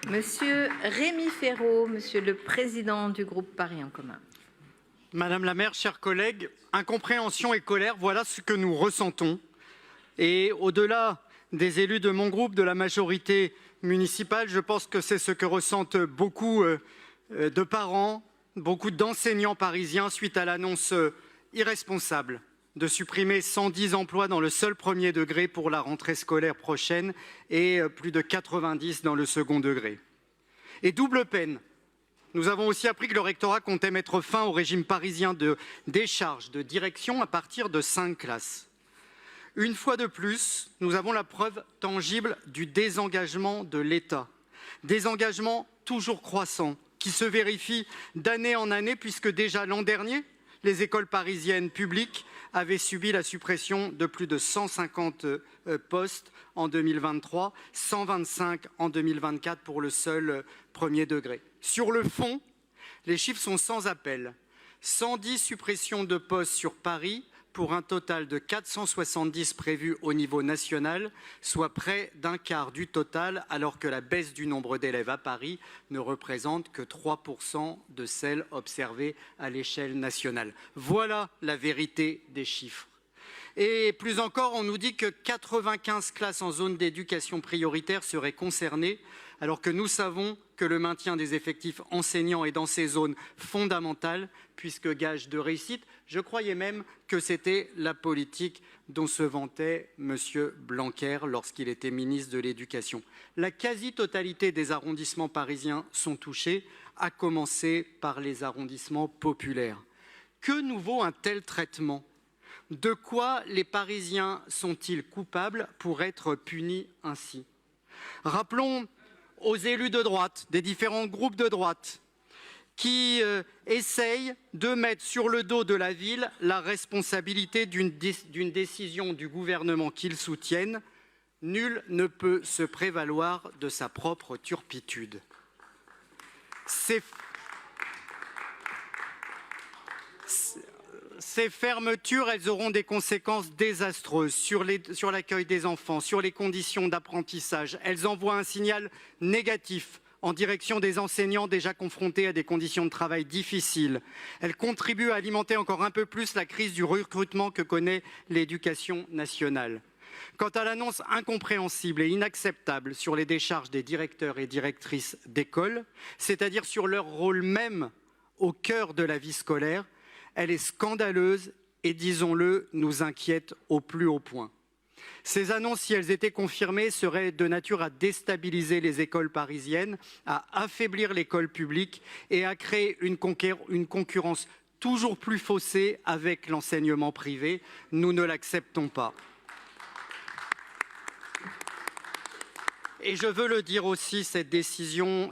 Monsieur Rémi Féraud, Monsieur le Président du groupe Paris en commun. Madame la maire, chers collègues, incompréhension et colère, voilà ce que nous ressentons. Et au-delà des élus de mon groupe, de la majorité municipale, je pense que c'est ce que ressentent beaucoup de parents, beaucoup d'enseignants parisiens suite à l'annonce irresponsable de supprimer 110 emplois dans le seul premier degré pour la rentrée scolaire prochaine et plus de 90 dans le second degré. Et double peine. Nous avons aussi appris que le rectorat comptait mettre fin au régime parisien de décharge de direction à partir de 5 classes. Une fois de plus, nous avons la preuve tangible du désengagement de l'État. Désengagement toujours croissant, qui se vérifie d'année en année, puisque déjà l'an dernier, les écoles parisiennes publiques avaient subi la suppression de plus de 150 postes en 2023, 125 en 2024 pour le seul premier degré. Sur le fond, les chiffres sont sans appel. 110 suppressions de postes sur Paris pour un total de 470 prévus au niveau national, soit près d'un quart du total, alors que la baisse du nombre d'élèves à Paris ne représente que 3% de celle observée à l'échelle nationale. Voilà la vérité des chiffres. Et plus encore, on nous dit que 95 classes en zone d'éducation prioritaire seraient concernées, alors que nous savons que le maintien des effectifs enseignants est dans ces zones fondamentales, puisque gage de réussite. Je croyais même que c'était la politique dont se vantait M. Blanquer lorsqu'il était ministre de l'Éducation. La quasi-totalité des arrondissements parisiens sont touchés, à commencer par les arrondissements populaires. Que nous vaut un tel traitement ? De quoi les Parisiens sont-ils coupables pour être punis ainsi? Rappelons aux élus de droite, des différents groupes de droite, qui essayent de mettre sur le dos de la ville la responsabilité d'une décision du gouvernement qu'ils soutiennent. Nul ne peut se prévaloir de sa propre turpitude. Ces fermetures, elles auront des conséquences désastreuses sur l'accueil des enfants, sur les conditions d'apprentissage. Elles envoient un signal négatif en direction des enseignants déjà confrontés à des conditions de travail difficiles. Elles contribuent à alimenter encore un peu plus la crise du recrutement que connaît l'éducation nationale. Quant à l'annonce incompréhensible et inacceptable sur les décharges des directeurs et directrices d'école, c'est-à-dire sur leur rôle même au cœur de la vie scolaire, elle est scandaleuse et, disons-le, nous inquiète au plus haut point. Ces annonces, si elles étaient confirmées, seraient de nature à déstabiliser les écoles parisiennes, à affaiblir l'école publique et à créer une concurrence toujours plus faussée avec l'enseignement privé. Nous ne l'acceptons pas. Et je veux le dire aussi, ces décisions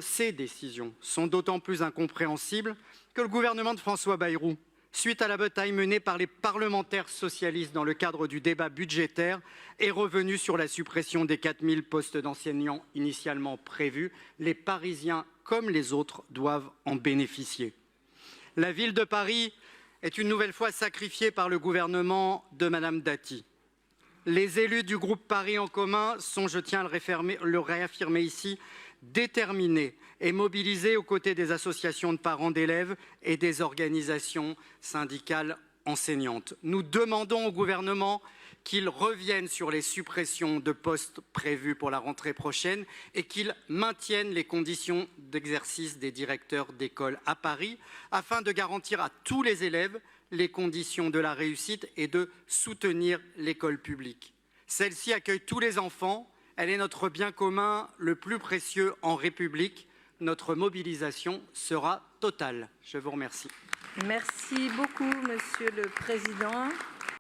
sont d'autant plus incompréhensibles que le gouvernement de François Bayrou, suite à la bataille menée par les parlementaires socialistes dans le cadre du débat budgétaire, est revenu sur la suppression des 4000 postes d'enseignants initialement prévus. Les Parisiens, comme les autres, doivent en bénéficier. La ville de Paris est une nouvelle fois sacrifiée par le gouvernement de Madame Dati. Les élus du groupe Paris en commun sont, je tiens à le réaffirmer ici, déterminés et mobilisés aux côtés des associations de parents d'élèves et des organisations syndicales enseignantes. Nous demandons au gouvernement qu'il revienne sur les suppressions de postes prévues pour la rentrée prochaine et qu'il maintienne les conditions d'exercice des directeurs d'école à Paris afin de garantir à tous les élèves les conditions de la réussite et de soutenir l'école publique. Celle-ci accueille tous les enfants. Elle est notre bien commun le plus précieux en République. Notre mobilisation sera totale. Je vous remercie. Merci beaucoup, Monsieur le Président.